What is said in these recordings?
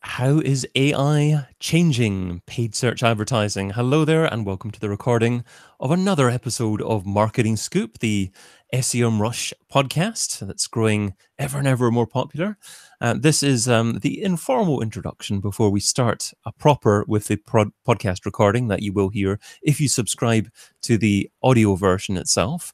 How is AI changing paid search advertising? Hello there, and welcome to the recording of another episode of Marketing Scoop, the SEMrush podcast that's growing ever and ever more popular. This is the informal introduction before we start proper with the podcast recording that you will hear if you subscribe to the audio version itself.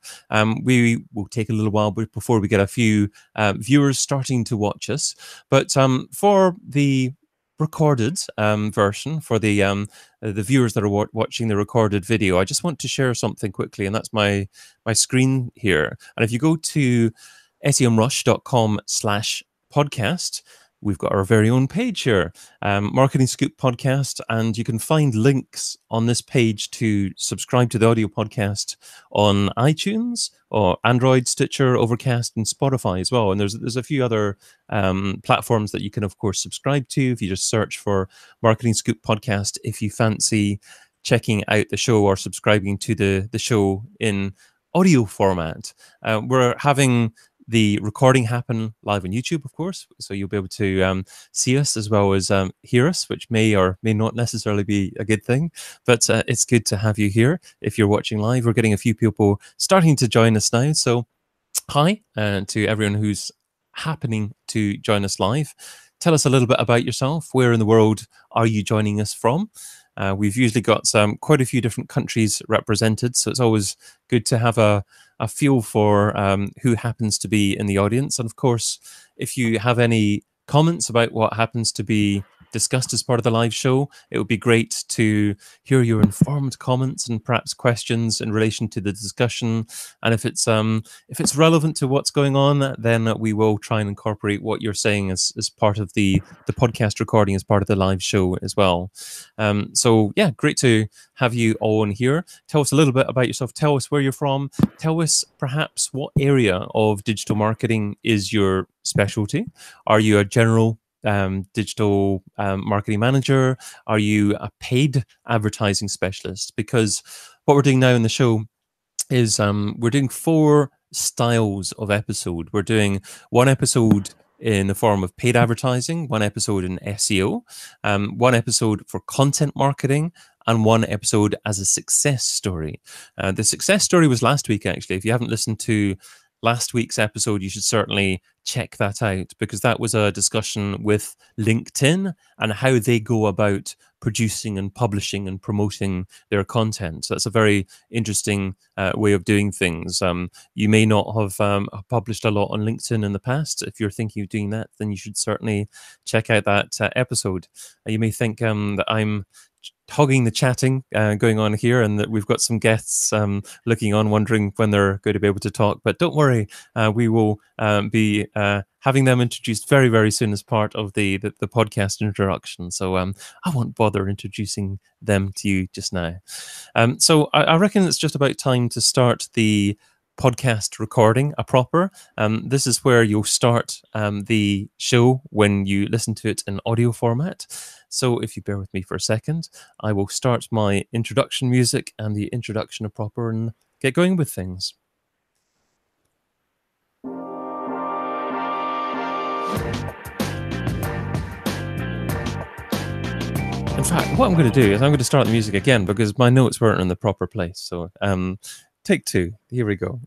We will take a little while before we get a few viewers starting to watch us. But for the recorded version, for the viewers that are watching the recorded video, I just want to share something quickly, and that's my screen here. And if you go to semrush.com/podcast, we've got our very own page here, Marketing Scoop Podcast, and you can find links on this page to subscribe to the audio podcast on iTunes or Android, Stitcher, Overcast, and Spotify as well. And there's a few other platforms that you can, of course, subscribe to if you just search for Marketing Scoop Podcast if you fancy checking out the show or subscribing to the show in audio format. We're having the recording happen live on YouTube, of course, so you'll be able to see us as well as hear us, which may or may not necessarily be a good thing, but it's good to have you here if you're watching live. We're getting a few people starting to join us now, so hi to everyone who's happening to join us live. Tell us a little bit about yourself. Where in the world are you joining us from? We've usually got quite a few different countries represented, so it's always good to have a feel for who happens to be in the audience. And of course, if you have any comments about what happens to be discussed as part of the live show, it would be great to hear your informed comments and perhaps questions in relation to the discussion. And if it's relevant to what's going on, then we will try and incorporate what you're saying as part of the podcast recording, as part of the live show as well. So yeah, great to have you all in here. Tell us a little bit about yourself. Tell us where you're from. Tell us perhaps what area of digital marketing is your specialty. Are you a general digital marketing manager? Are you a paid advertising specialist? Because what we're doing now in the show is we're doing 4 styles of episode. We're doing one episode in the form of paid advertising, one episode in SEO, one episode for content marketing, and one episode as a success story. The success story was last week, actually. If you haven't listened to last week's episode, you should certainly check that out, because that was a discussion with LinkedIn and how they go about producing and publishing and promoting their content. So that's a very interesting way of doing things. You may not have published a lot on LinkedIn in the past. If you're thinking of doing that, then you should certainly check out that episode. You may think that I'm hogging the chatting going on here, and that we've got some guests looking on, wondering when they're going to be able to talk. But don't worry, we will be having them introduced very, very soon as part of the podcast introduction. So I won't bother introducing them to you just now. So I reckon it's just about time to start the podcast recording proper. This is where you'll start the show when you listen to it in audio format. So if you bear with me for a second, I will start my introduction music and the introduction proper and get going with things. In fact, what I'm going to do is I'm going to start the music again, because my notes weren't in the proper place. So take 2. Here we go.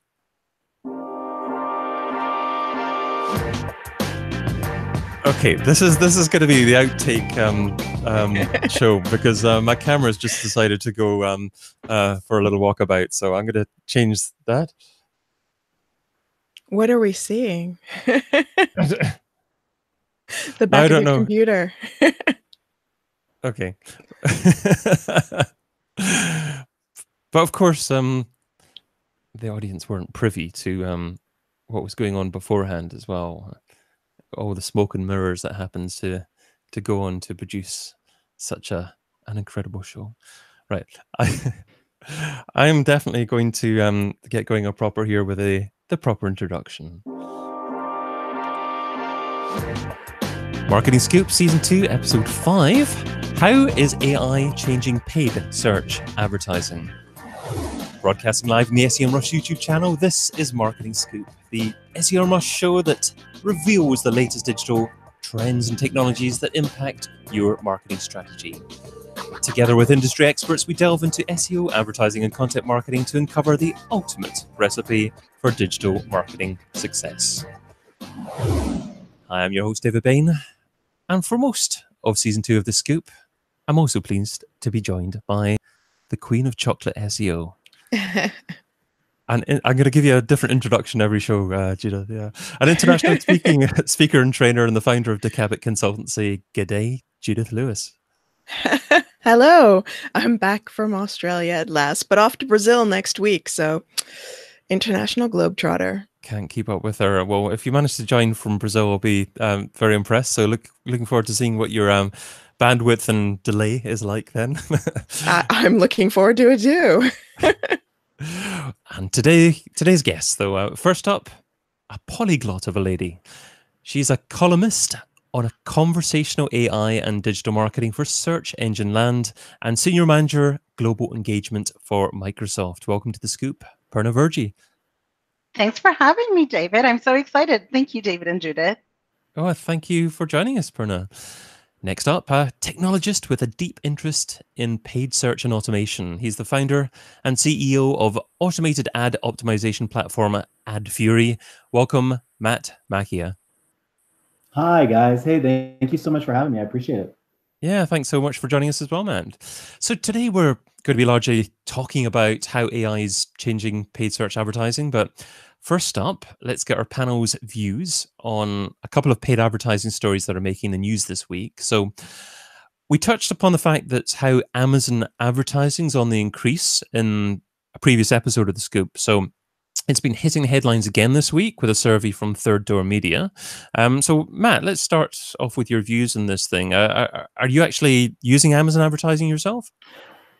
Okay, this is going to be the outtake show, because my camera's just decided to go for a little walkabout. So I'm going to change that. What are we seeing? The back of your computer. Okay. But of course, the audience weren't privy to what was going on beforehand as well. All the smoke and mirrors that happens to go on to produce such an incredible show. Right. I am definitely going to get going proper here with the proper introduction. Marketing Scoop Season 2, Episode 5. How is AI changing paid search advertising? Broadcasting live on the SEMrush YouTube channel, this is Marketing Scoop, the SEMrush show that reveals the latest digital trends and technologies that impact your marketing strategy. Together with industry experts, we delve into SEO, advertising, and content marketing to uncover the ultimate recipe for digital marketing success. I am your host, David Bain, and for most of Season 2 of The Scoop, I'm also pleased to be joined by the Queen of Chocolate SEO. And I'm going to give you a different introduction every show, Judith. Yeah, an international speaker and trainer and the founder of Decabit Consultancy. G'day, Judith Lewis. Hello. I'm back from Australia at last, but off to Brazil next week. So, international globetrotter. Can't keep up with her. Well, if you manage to join from Brazil, I'll be very impressed. So, looking forward to seeing what your bandwidth and delay is like then. I'm looking forward to it too. And today's guest, though, first up, a polyglot of a lady. She's a columnist on a conversational AI and digital marketing for Search Engine Land and senior manager global engagement for Microsoft. Welcome to The Scoop, Purna Virji. Thanks for having me, David. I'm so excited. Thank you, David and Judith. Oh, thank you for joining us, Purna. Next up, a technologist with a deep interest in paid search and automation. He's the founder and CEO of automated ad optimization platform AdFury. Welcome, Matt Macchia. Hi, guys. Hey, thank you so much for having me. I appreciate it. Yeah, thanks so much for joining us as well, Matt. So today we're going to be largely talking about how AI is changing paid search advertising, but first up, let's get our panel's views on a couple of paid advertising stories that are making the news this week. So we touched upon the fact that how Amazon advertising is on the increase in a previous episode of The Scoop. So it's been hitting the headlines again this week with a survey from Third Door Media. So Matt, let's start off with your views on this thing. Are you actually using Amazon advertising yourself?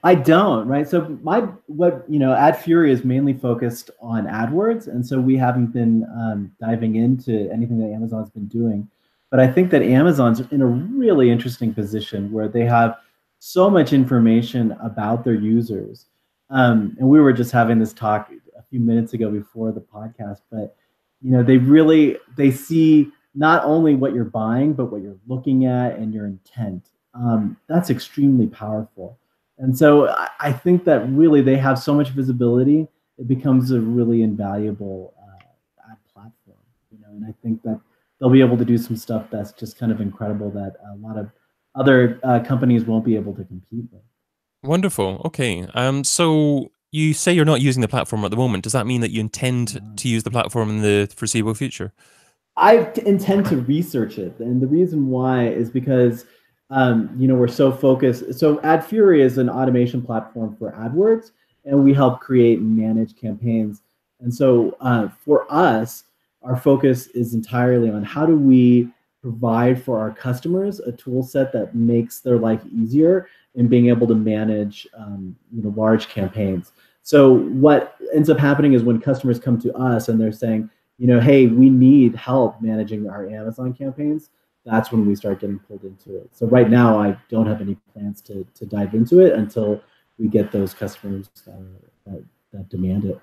I don't, right? So AdFury is mainly focused on AdWords, and so we haven't been diving into anything that Amazon's been doing. But I think that Amazon's in a really interesting position where they have so much information about their users. And we were just having this talk a few minutes ago before the podcast, but they see not only what you're buying, but what you're looking at and your intent. That's extremely powerful. And so I think that really they have so much visibility, it becomes a really invaluable ad platform, and I think that they'll be able to do some stuff that's just kind of incredible that a lot of other companies won't be able to compete with. Wonderful. Okay. So you say you're not using the platform at the moment. Does that mean that you intend to use the platform in the foreseeable future? I intend to research it. And the reason why is because we're so focused. So AdFury is an automation platform for AdWords, and we help create and manage campaigns. And so for us, our focus is entirely on how do we provide for our customers a tool set that makes their life easier in being able to manage large campaigns. So what ends up happening is when customers come to us and they're saying, hey, we need help managing our Amazon campaigns, that's when we start getting pulled into it. So right now, I don't have any plans to dive into it until we get those customers that demand it.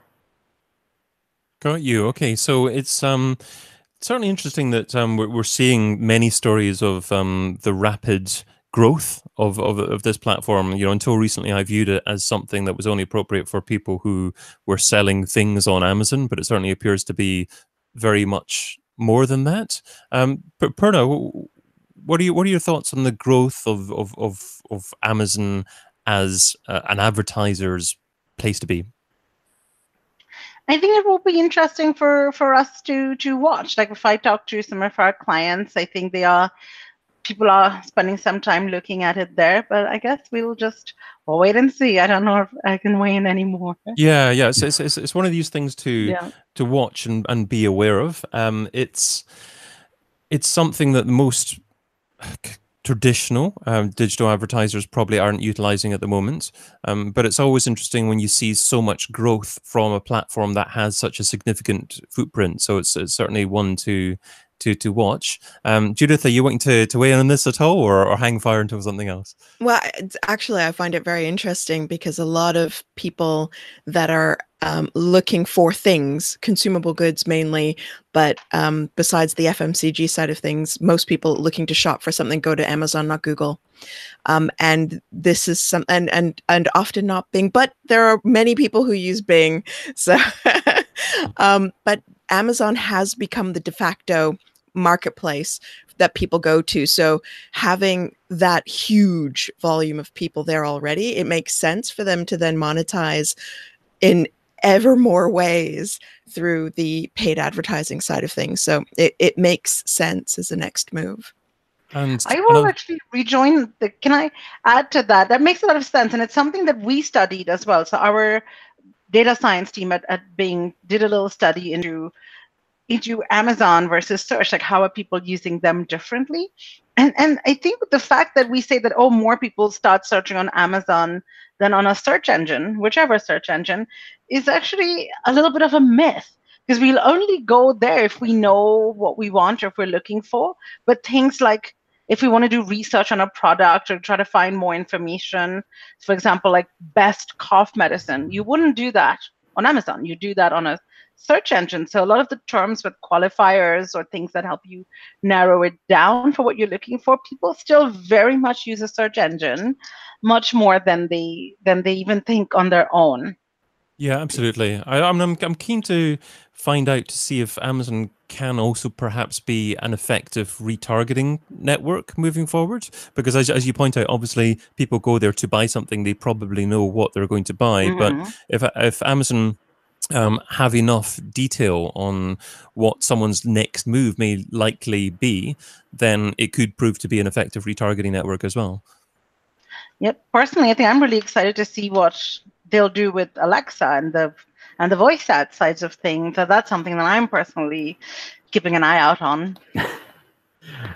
Got you. Okay, so it's certainly interesting that we're seeing many stories of the rapid growth of this platform. Until recently, I viewed it as something that was only appropriate for people who were selling things on Amazon, but it certainly appears to be very much more than that. But Purna, what are your thoughts on the growth of Amazon as an advertiser's place to be? I think it will be interesting for us to watch. Like if I talk to some of our clients, I think people are spending some time looking at it there. But I guess we'll wait and see. I don't know if I can weigh in anymore. Yeah. It's one of these things to watch and be aware of. It's something that most traditional digital advertisers probably aren't utilizing at the moment. But it's always interesting when you see so much growth from a platform that has such a significant footprint. So it's certainly one to to watch. Judith, are you wanting to weigh in on this at all, or hang fire until something else? Well, actually, I find it very interesting because a lot of people that are looking for things, consumable goods mainly, but besides the FMCG side of things, most people looking to shop for something go to Amazon, not Google. And this is some and often not Bing, but there are many people who use Bing. So, but Amazon has become the de facto marketplace that people go to. So having that huge volume of people there already, it makes sense for them to then monetize in ever more ways through the paid advertising side of things. So it makes sense as a next move. And I will actually rejoin can I add to that? That makes a lot of sense. And it's something that we studied as well. So our data science team at Bing did a little study into Amazon versus search, like how are people using them differently? And I think the fact that we say that, oh, more people start searching on Amazon than on a search engine, whichever search engine, is actually a little bit of a myth, because we'll only go there if we know what we want or if we're looking for. But things like if we want to do research on a product or try to find more information, for example, like best cough medicine, you wouldn't do that on Amazon. You do that on a search engine. So a lot of the terms with qualifiers or things that help you narrow it down for what you're looking for, people still very much use a search engine much more than they even think on their own. Yeah, absolutely. I'm keen to find out to see if Amazon can also perhaps be an effective retargeting network moving forward, because as you point out, obviously people go there to buy something, they probably know what they're going to buy. But if Amazon have enough detail on what someone's next move may likely be, then it could prove to be an effective retargeting network as well. Yep. Personally, I think I'm really excited to see what they'll do with Alexa and the voice ad sides of things. So that's something that I'm personally keeping an eye out on.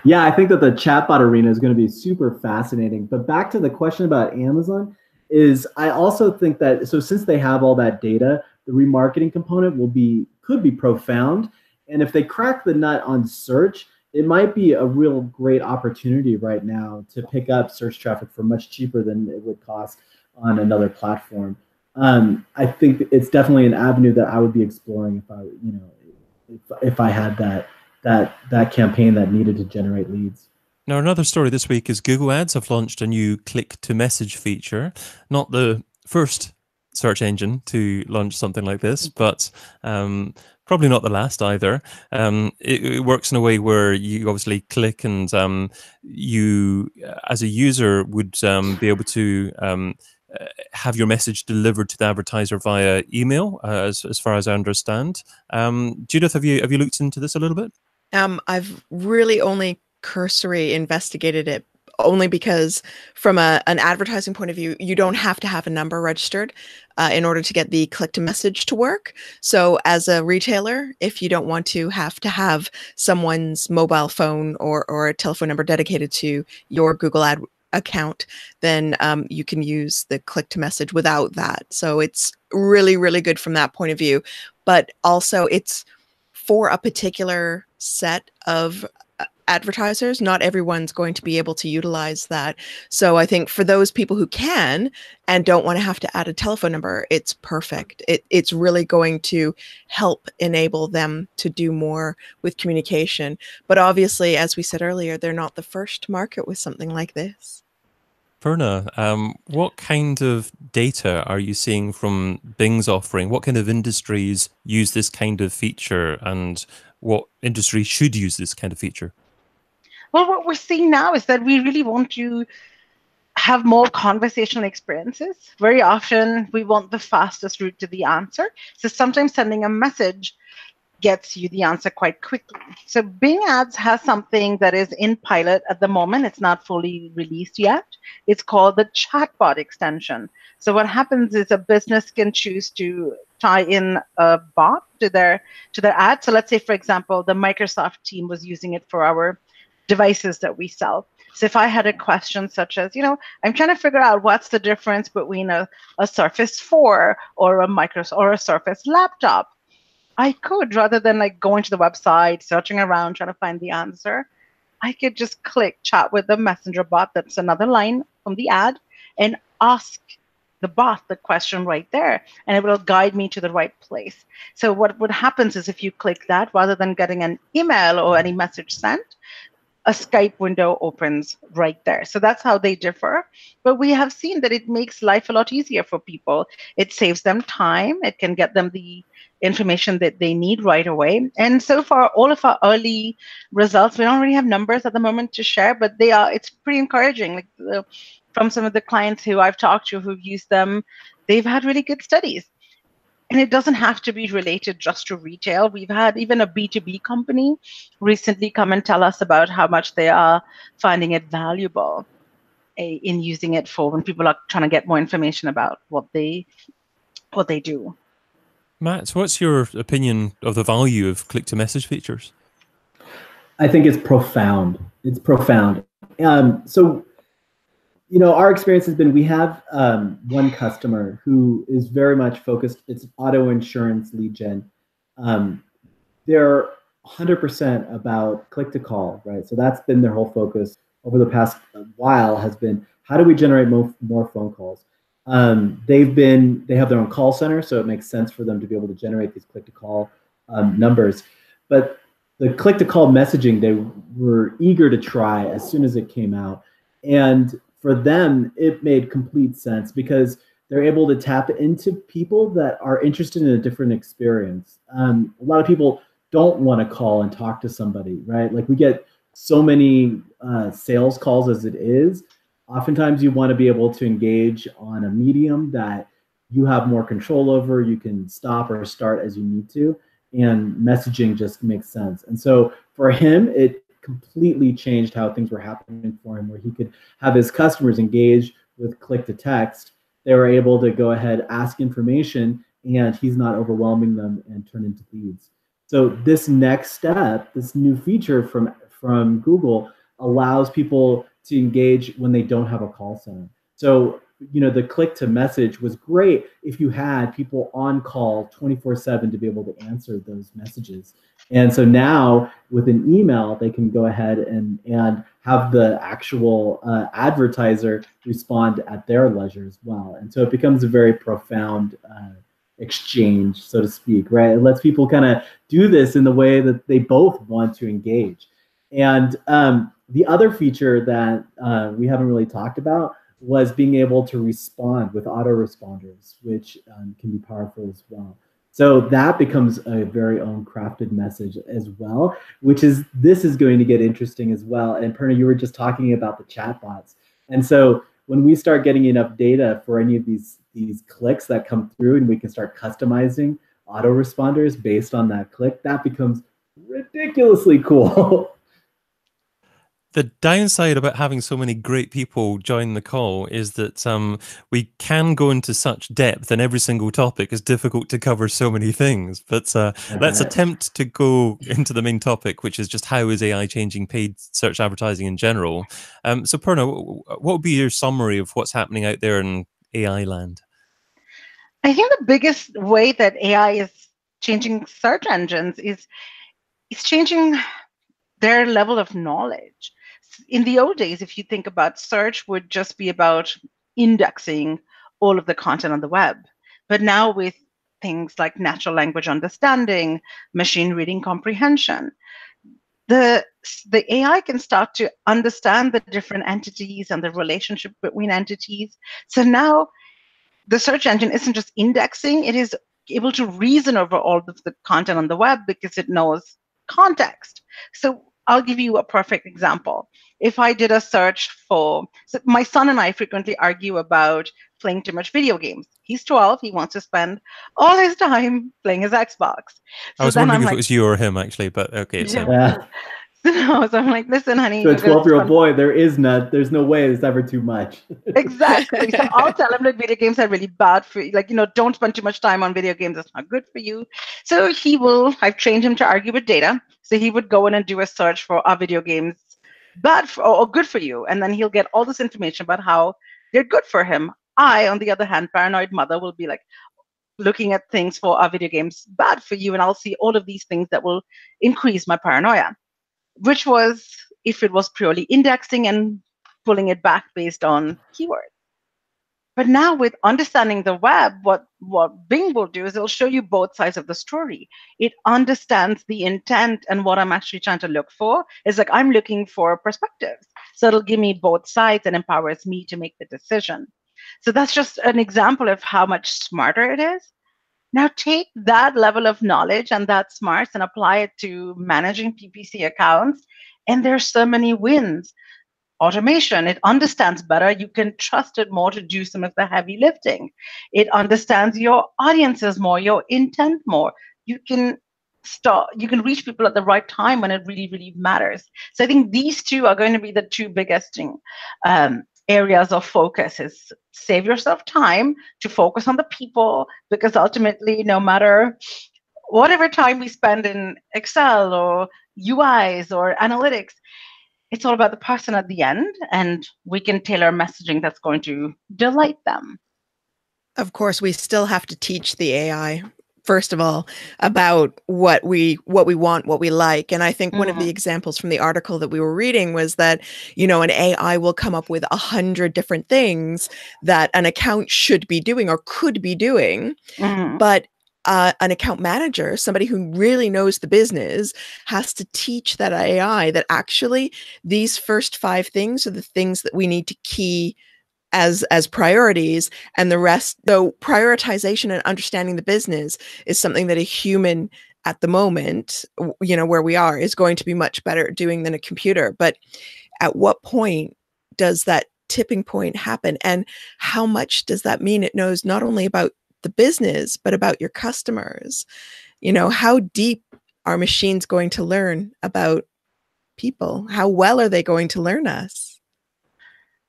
Yeah, I think that the chatbot arena is going to be super fascinating. But back to the question about Amazon, is I also think that, so since they have all that data, the remarketing component could be profound. And if they crack the nut on search, it might be a real great opportunity right now to pick up search traffic for much cheaper than it would cost on another platform. I think it's definitely an avenue that I would be exploring if I had that campaign that needed to generate leads. Now, another story this week is Google Ads have launched a new click-to-message feature. Not the first search engine to launch something like this, but probably not the last either. It works in a way where you obviously click and you, as a user, would be able to have your message delivered to the advertiser via email, as far as I understand. Judith, have you looked into this a little bit? I've really only cursory investigated it, only because from an advertising point of view, you don't have to have a number registered in order to get the click to message to work. So as a retailer, if you don't want to have someone's mobile phone or a telephone number dedicated to your Google ad account, then you can use the click to message without that. So it's really, really good from that point of view. But also it's for a particular set of advertisers. Not everyone's going to be able to utilize that. So I think for those people who can and don't want to have to add a telephone number, it's perfect. It's really going to help enable them to do more with communication. But obviously, as we said earlier, they're not the first to market with something like this. Purna, what kind of data are you seeing from Bing's offering? What kind of industries use this kind of feature, and what industries should use this kind of feature? Well, what we're seeing now is that we really want to have more conversational experiences. Very often, we want the fastest route to the answer. So sometimes sending a message gets you the answer quite quickly. So Bing Ads has something that is in pilot at the moment. It's not fully released yet. It's called the chatbot extension. So what happens is a business can choose to tie in a bot to their ad. So let's say, for example, the Microsoft team was using it for our devices that we sell. So if I had a question such as, I'm trying to figure out what's the difference between a Surface 4 or a Surface laptop, I could, rather than like going to the website, searching around, trying to find the answer, I could just click chat with the messenger bot. That's another line from the ad, and ask the bot the question right there, and it will guide me to the right place. So what happens is, if you click that, rather than getting an email or any message sent, a Skype window opens right there. So that's how they differ. But we have seen that it makes life a lot easier for people. It saves them time. It can get them the information that they need right away. And so far, all of our early results, we don't really have numbers at the moment to share, but it's pretty encouraging. Like from some of the clients who I've talked to who've used them, they've had really good studies. And it doesn't have to be related just to retail. We've had even a B2B company recently come and tell us about how much they are finding it valuable in using it for when people are trying to get more information about what they do. Matt, what's your opinion of the value of click-to-message features? I think it's profound. It's profound. So, our experience has been, we have one customer who is very much focused. It's auto insurance lead gen. They're 100% about click to call, right? So that's been their whole focus over the past while, has been, how do we generate more phone calls? They have their own call center, so it makes sense for them to be able to generate these click to call numbers. But the click to call messaging, they were eager to try as soon as it came out. And for them, it made complete sense because they're able to tap into people that are interested in a different experience. A lot of people don't want to call and talk to somebody, right? Like, we get so many sales calls as it is. Oftentimes you want to be able to engage on a medium that you have more control over. You can stop or start as you need to, and messaging just makes sense. And so for him, it completely changed how things were happening for him, where he could have his customers engage with click to text. They were able to go ahead, ask information, and he's not overwhelming them and turn into leads. So this next step, this new feature from Google, allows people to engage when they don't have a call center. So, the click to message was great if you had people on call 24/7 to be able to answer those messages. And so now with an email, they can go ahead and have the actual advertiser respond at their leisure as well. And so it becomes a very profound exchange, so to speak, right? It lets people kind of do this in the way that they both want to engage. And the other feature that we haven't really talked about was being able to respond with autoresponders, which can be powerful as well. So that becomes a very own crafted message as well, this is going to get interesting as well. And Purna, you were just talking about the chatbots. And so when we start getting enough data for any of these clicks that come through, and we can start customizing autoresponders based on that click, that becomes ridiculously cool. The downside about having so many great people join the call is that we can go into such depth, and every single topic is difficult to cover so many things. But let's attempt to go into the main topic, which is just how is AI changing paid search advertising in general. So Purna, what would be your summary of what's happening out there in AI land? I think the biggest way that AI is changing search engines is it's changing their level of knowledge. In the old days, if you think about search, would just be about indexing all of the content on the web. But now with things like natural language understanding, machine reading comprehension, the AI can start to understand the different entities and the relationship between entities. So now the search engine isn't just indexing, it is able to reason over all of the content on the web because it knows context. So I'll give you a perfect example. If I did a search so my son and I frequently argue about playing too much video games. He's 12, he wants to spend all his time playing his Xbox. So I was wondering if it was you or him, actually, but okay. So. Yeah. So I'm like, listen, honey. To a 12-year-old boy, there's no way it's ever too much. Exactly. So I'll tell him that video games are really bad for you. Like, don't spend too much time on video games. It's not good for you. So I've trained him to argue with data. So he would go in and do a search for are video games bad or good for you? And then he'll get all this information about how they're good for him. I, on the other hand, paranoid mother, will be like, looking at things for, are video games bad for you? And I'll see all of these things that will increase my paranoia, which was if it was purely indexing and pulling it back based on keywords. But now with understanding the web, what Bing will do is it'll show you both sides of the story. It understands the intent and what I'm actually trying to look for. It's like I'm looking for perspectives. So it'll give me both sides and empowers me to make the decision. So that's just an example of how much smarter it is. Now take that level of knowledge and that smarts and apply it to managing PPC accounts. And there's so many wins. Automation, it understands better. You can trust it more to do some of the heavy lifting. It understands your audiences more, your intent more. You can reach people at the right time when it really, really matters. So I think these two are going to be the two biggest areas of focus. Is save yourself time to focus on the people, because ultimately, no matter whatever time we spend in Excel or UIs or analytics, it's all about the person at the end, and we can tailor messaging that's going to delight them. Of course, we still have to teach the AI, first of all, about what we want, what we like. And I think one of the examples from the article that we were reading was that, you know, an AI will come up with 100 different things that an account should be doing or could be doing. But an account manager, somebody who really knows the business, has to teach that AI that actually these first 5 things are the things that we need to key as priorities, and the rest, though prioritization and understanding the business is something that a human at the moment, you know, where we are, is going to be much better at doing than a computer. But at what point does that tipping point happen? And how much does that mean it knows not only about the business, but about your customers? You know, how deep are machines going to learn about people? How well are they going to learn us?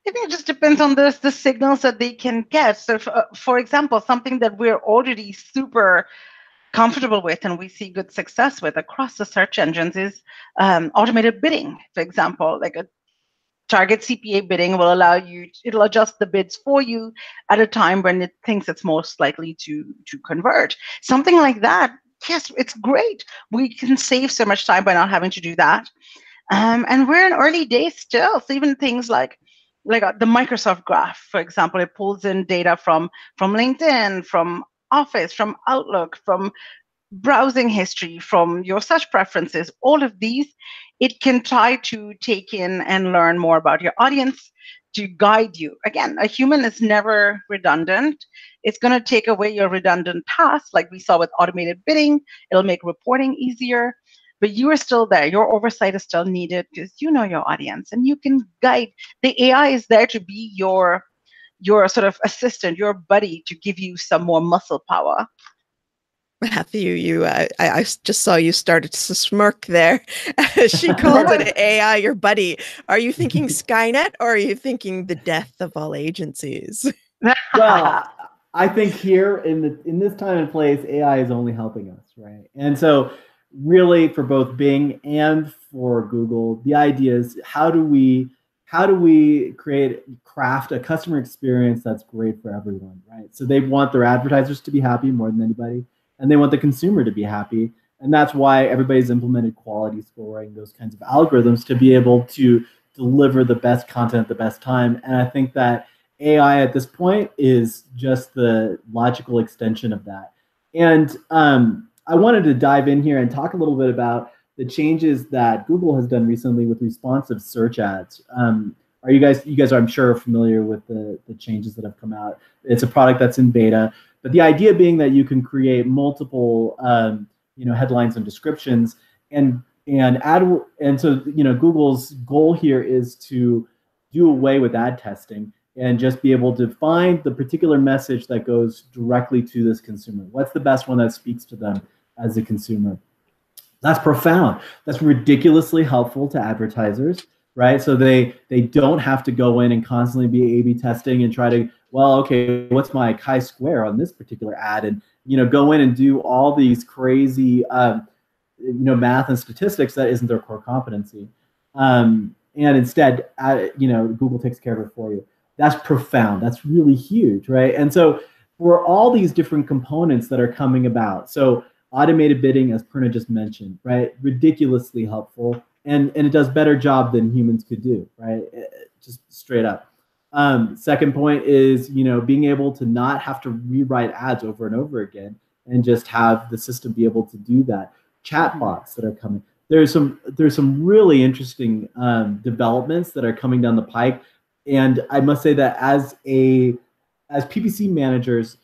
I think it just depends on the signals that they can get. So for example, something that we're already super comfortable with and we see good success with across the search engines is automated bidding. For example, like a target CPA bidding will allow you, it'll adjust the bids for you at a time when it thinks it's most likely to convert. Something like that, yes, it's great. We can save so much time by not having to do that. And we're in early days still. So even things like the Microsoft Graph, for example, it pulls in data from LinkedIn, from Office, from Outlook, from browsing history, from your search preferences, all of these, it can try to take in and learn more about your audience to guide you. Again, a human is never redundant. It's going to take away your redundant tasks, like we saw with automated bidding. It'll make reporting easier, but you are still there. Your oversight is still needed because you know your audience and you can guide. The AI is there to be your sort of assistant, your buddy, to give you some more muscle power. Matthew, I just saw you started to smirk there. She called it AI your buddy. Are you thinking Skynet, or are you thinking the death of all agencies? Well, I think here in this time and place, AI is only helping us, right? And so really for both Bing and for Google, the idea is how do we craft a customer experience that's great for everyone, right? So they want their advertisers to be happy more than anybody, and they want the consumer to be happy. And that's why everybody's implemented quality scoring, those kinds of algorithms to be able to deliver the best content at the best time. And I think that AI at this point is just the logical extension of that. And I wanted to dive in here and talk a little bit about the changes that Google has done recently with responsive search ads. You guys are, I'm sure, familiar with the changes that have come out. It's a product that's in beta, but the idea being that you can create multiple headlines and descriptions, and so Google's goal here is to do away with ad testing and just be able to find the particular message that goes directly to this consumer. What's the best one that speaks to them as a consumer? That's profound. That's ridiculously helpful to advertisers, right? So they don't have to go in and constantly be A/B testing and try to, well, okay, what's my chi-square on this particular ad, and go in and do all these crazy math and statistics that isn't their core competency. And instead, Google takes care of it for you. That's profound. That's really huge, right? And so for all these different components that are coming about. So automated bidding, as Purna just mentioned, right? Ridiculously helpful, and it does better job than humans could do, right? Just straight up. Second point is, being able to not have to rewrite ads over and over again, and just have the system be able to do that. Chatbots that are coming. There's some really interesting developments that are coming down the pike, and I must say that as PPC managers,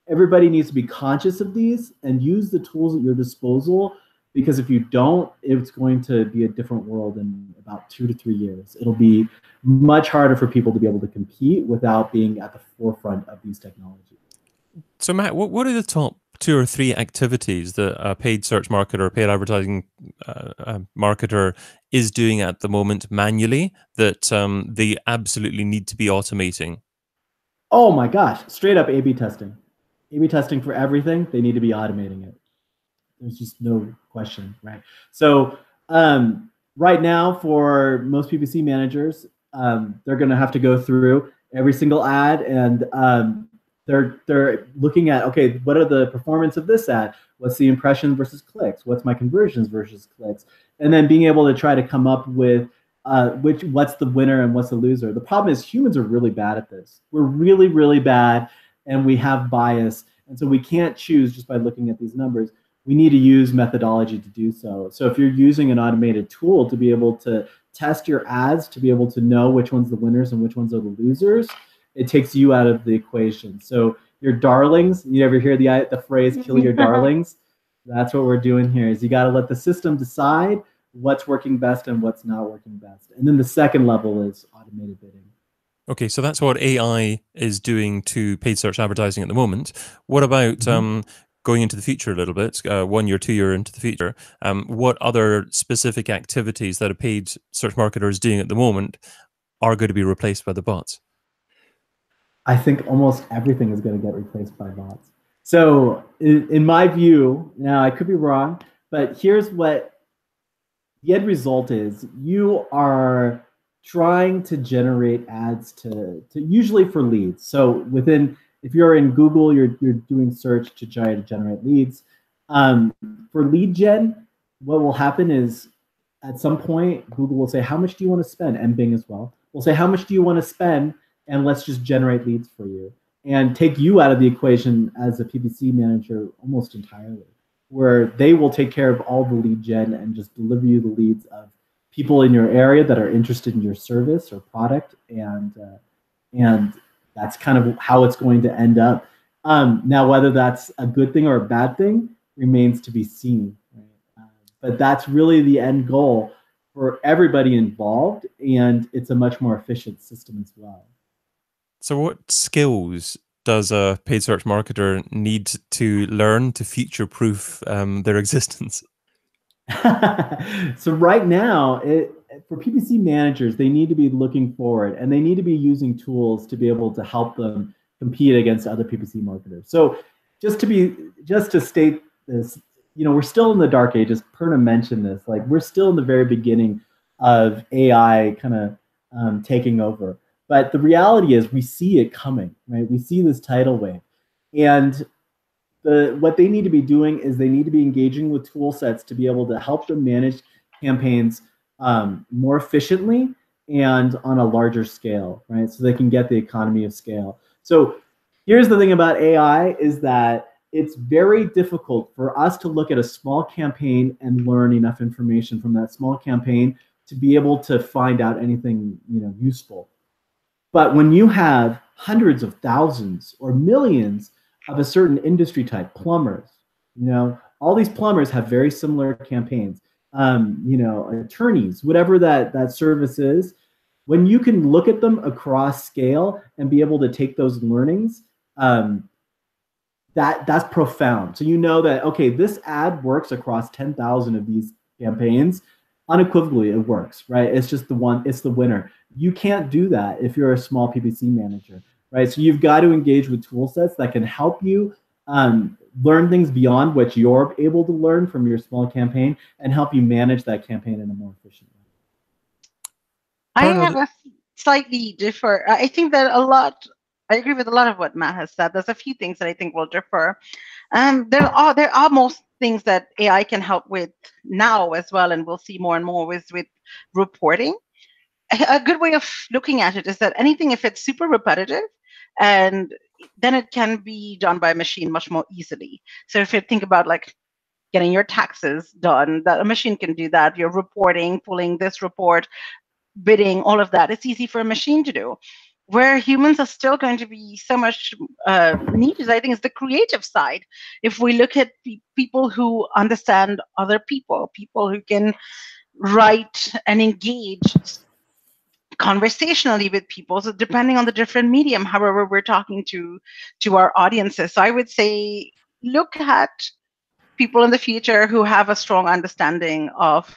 everybody needs to be conscious of these and use the tools at your disposal, because if you don't, it's going to be a different world in about 2 to 3 years. It'll be much harder for people to be able to compete without being at the forefront of these technologies. So Matt, what are the top 2 or 3 activities that a paid search marketer, a paid advertising marketer is doing at the moment manually that they absolutely need to be automating? Oh my gosh, straight up A/B testing. A/B testing for everything, they need to be automating it. There's just no question, right? So right now, for most PPC managers, they're going to have to go through every single ad, and they're looking at, okay, what are the performance of this ad? What's the impressions versus clicks? What's my conversions versus clicks? And then being able to try to come up with what's the winner and what's the loser. The problem is humans are really bad at this. We're really, really bad, and we have bias. And so we can't choose just by looking at these numbers. We need to use methodology to do so. So if you're using an automated tool to be able to test your ads, to be able to know which one's the winners and which ones are the losers, it takes you out of the equation. So your darlings, you ever hear the phrase, kill your darlings? That's what we're doing here, is you got to let the system decide what's working best and what's not working best. And then the second level is automated bidding. Okay, so that's what AI is doing to paid search advertising at the moment. What about going into the future a little bit, 1 year, 2 year into the future? What other specific activities that a paid search marketer is doing at the moment are going to be replaced by the bots? I think almost everything is going to get replaced by bots. So in my view, now I could be wrong, but here's what the end result is. You are trying to generate ads to usually for leads. So if you're in Google, you're doing search to try to generate leads. For lead gen, what will happen is at some point, Google will say, how much do you want to spend? And Bing as well. Will say, how much do you want to spend? And let's just generate leads for you, and take you out of the equation as a PPC manager almost entirely, where they will take care of all the lead gen and just deliver you the leads of people in your area that are interested in your service or product, and that's kind of how it's going to end up. Now, whether that's a good thing or a bad thing remains to be seen. Right? But that's really the end goal for everybody involved, and it's a much more efficient system as well. So what skills does a paid search marketer need to learn to future-proof their existence? So right now, for PPC managers, they need to be looking forward, and they need to be using tools to be able to help them compete against other PPC marketers. So just to state this, we're still in the dark ages. Purna mentioned this. Like, we're still in the very beginning of AI kind of taking over. But the reality is, we see it coming, right? We see this tidal wave, and what they need to be doing is they need to be engaging with tool sets to be able to help them manage campaigns more efficiently and on a larger scale, right? So they can get the economy of scale. So here's the thing about AI is that it's very difficult for us to look at a small campaign and learn enough information from that small campaign to be able to find out anything useful. But when you have hundreds of thousands or millions of a certain industry type, plumbers, all these plumbers have very similar campaigns, attorneys, whatever that service is, when you can look at them across scale and be able to take those learnings, that's profound. So that, okay, this ad works across 10,000 of these campaigns. Unequivocally, it works, right? It's just it's the winner. You can't do that if you're a small PPC manager, right? So you've got to engage with tool sets that can help you learn things beyond what you're able to learn from your small campaign and help you manage that campaign in a more efficient way. I have a slightly different. I think that a lot I agree with a lot of what Matt has said. There's a few things that I think will differ. There are most things that AI can help with now as well, and we'll see more and more with reporting. A good way of looking at it is that anything, if it's super repetitive, and then it can be done by a machine much more easily. So if you think about like getting your taxes done, that a machine can do that. Your reporting, pulling this report, bidding, all of that, it's easy for a machine to do. Where humans are still going to be so much needed, I think, is the creative side. If we look at people who understand other people who can write and engage conversationally with people, so depending on the different medium, however we're talking to our audiences. So I would say look at people in the future who have a strong understanding of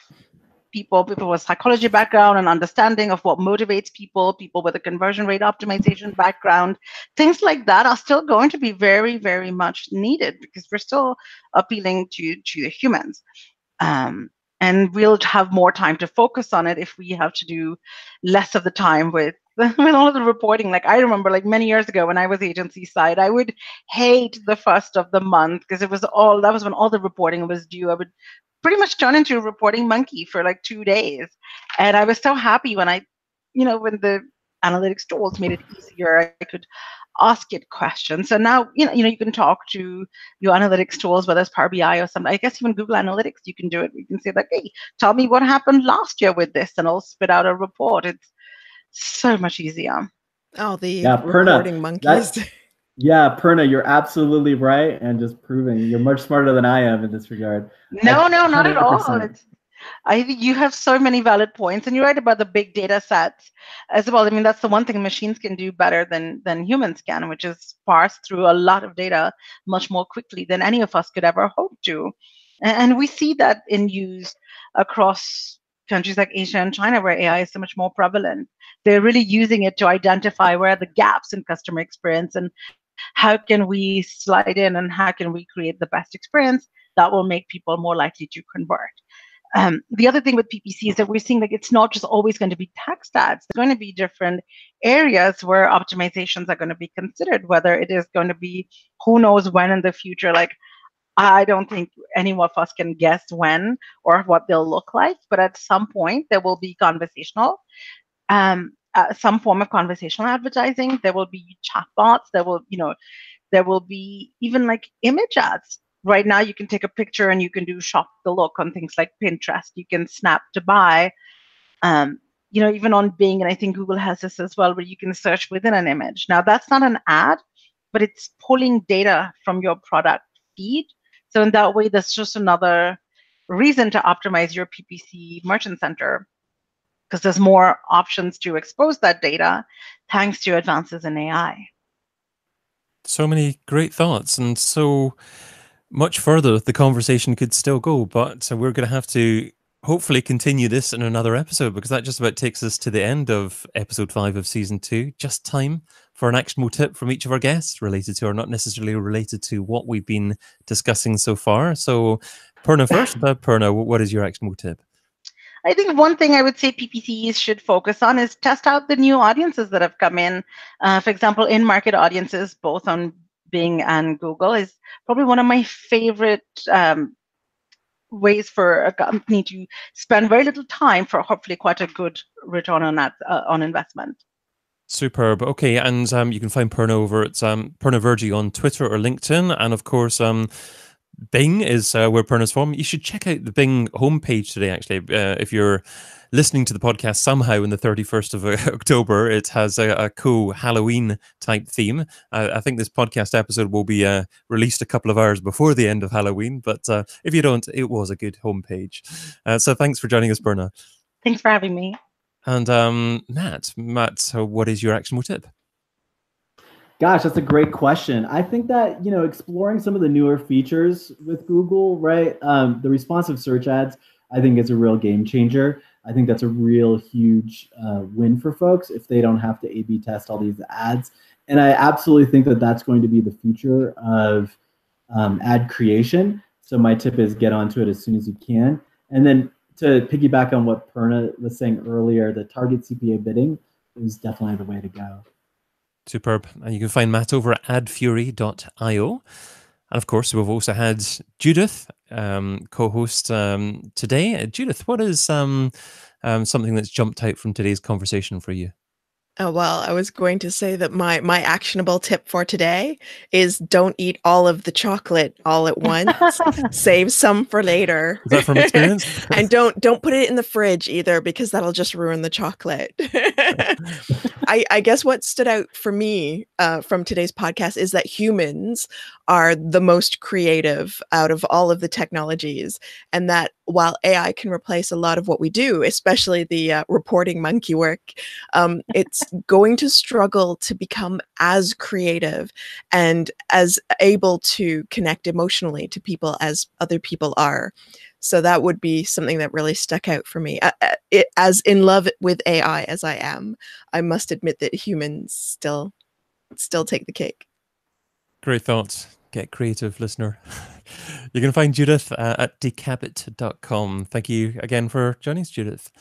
people with psychology background and understanding of what motivates people with a conversion rate optimization background. Things like that are still going to be very, very much needed because we're still appealing to the humans. And we'll have more time to focus on it if we have to do less of the time with all of the reporting. Like I remember like many years ago when I was agency side, I would hate the first of the month because that was when all the reporting was due. I would pretty much turn into a reporting monkey for like 2 days. And I was so happy when when the analytics tools made it easier, I could ask it questions. So now, you can talk to your analytics tools, whether it's Power BI or something. I guess even Google Analytics, you can do it. You can say like, hey, tell me what happened last year with this, and it'll spit out a report. It's so much easier. Oh, the Purna, reporting monkeys. Purna, you're absolutely right, and just proving you're much smarter than I am in this regard. No, not at all. I think you have so many valid points, and you're right about the big data sets as well. I mean, that's the one thing machines can do better than humans can, which is parse through a lot of data much more quickly than any of us could ever hope to. And we see that in use across countries like Asia and China, where AI is so much more prevalent. They're really using it to identify where are the gaps in customer experience and how can we slide in and how can we create the best experience that will make people more likely to convert. The other thing with PPC is that we're seeing like it's not just always going to be text ads. There's going to be different areas where optimizations are going to be considered, whether it is going to be who knows when in the future. Like I don't think any of us can guess when or what they'll look like, but at some point there will be conversational, some form of conversational advertising. There will be chatbots. There will be even like image ads. Right now, you can take a picture and you can do shop the look on things like Pinterest. You can snap to buy, even on Bing, and I think Google has this as well, where you can search within an image. Now, that's not an ad, but it's pulling data from your product feed. So in that way, that's just another reason to optimize your PPC merchant center because there's more options to expose that data thanks to advances in AI. So many great thoughts, and so much further the conversation could still go, but we're going to have to hopefully continue this in another episode because that just about takes us to the end of episode 5 of season 2. Just time for an actionable tip from each of our guests related to or not necessarily related to what we've been discussing so far. So Purna first. Purna, what is your actionable tip? I think one thing I would say PPCs should focus on is test out the new audiences that have come in. For example, in-market audiences, both on Bing and Google, is probably one of my favorite ways for a company to spend very little time for hopefully quite a good return on investment. Superb. Okay, and you can find Purna over at Purna Virji on Twitter or LinkedIn, and of course Bing is where Purna's from. You should check out the Bing homepage today, actually. If you're listening to the podcast somehow in the 31st of October, it has a cool Halloween type theme. I think this podcast episode will be released a couple of hours before the end of Halloween, but if you don't, it was a good homepage. So thanks for joining us, Purna. Thanks for having me. And Matt, so what is your actionable tip? Gosh, that's a great question. I think that, exploring some of the newer features with Google, right? The responsive search ads, I think is a real game changer. I think that's a real huge win for folks if they don't have to A/B test all these ads. And I absolutely think that that's going to be the future of ad creation. So my tip is get onto it as soon as you can. And then to piggyback on what Purna was saying earlier, the target CPA bidding is definitely the way to go. Superb. And you can find Matt over at adfury.io. And of course, we've also had Judith, co-host today. Judith, what is something that's jumped out from today's conversation for you? Oh, well, I was going to say that my actionable tip for today is don't eat all of the chocolate all at once. Save some for later. Is that from experience? And don't put it in the fridge either, because that'll just ruin the chocolate. I guess what stood out for me from today's podcast is that humans are the most creative out of all of the technologies, and that while AI can replace a lot of what we do, especially the reporting monkey work, it's going to struggle to become as creative and as able to connect emotionally to people as other people are. So that would be something that really stuck out for me. As in love with AI as I am, I must admit that humans still take the cake. Great thoughts. Get creative, listener. You can find Judith at decabit.com. Thank you again for joining us, Judith.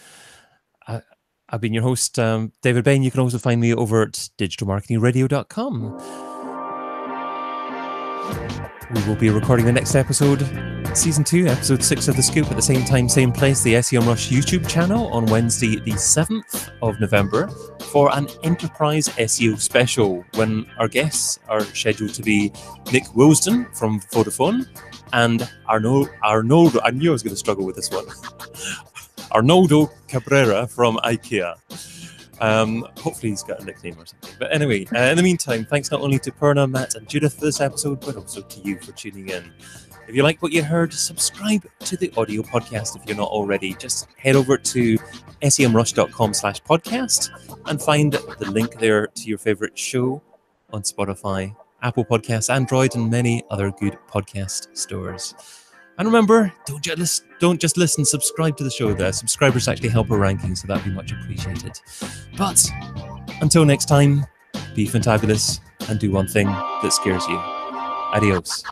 I've been your host, David Bain. You can also find me over at digitalmarketingradio.com. We will be recording the next episode, Season 2, Episode 6 of The Scoop, at the same time, same place, the SEMrush YouTube channel on Wednesday, the 7th of November, for an Enterprise SEO special, when our guests are scheduled to be Nick Wilsden from Vodafone and Arnoldo, I knew I was going to struggle with this one, Arnoldo Cabrera from IKEA. Hopefully he's got a nickname or something. But anyway, in the meantime, thanks not only to Purna, Matt and Judith for this episode, but also to you for tuning in. If you like what you heard, subscribe to the audio podcast if you're not already. Just head over to semrush.com/podcast and find the link there to your favorite show on Spotify, Apple Podcasts, Android, and many other good podcast stores. And remember, don't just listen, subscribe to the show. The subscribers actually help our rankings, so that'd be much appreciated. But until next time, be fantabulous and do one thing that scares you. Adios.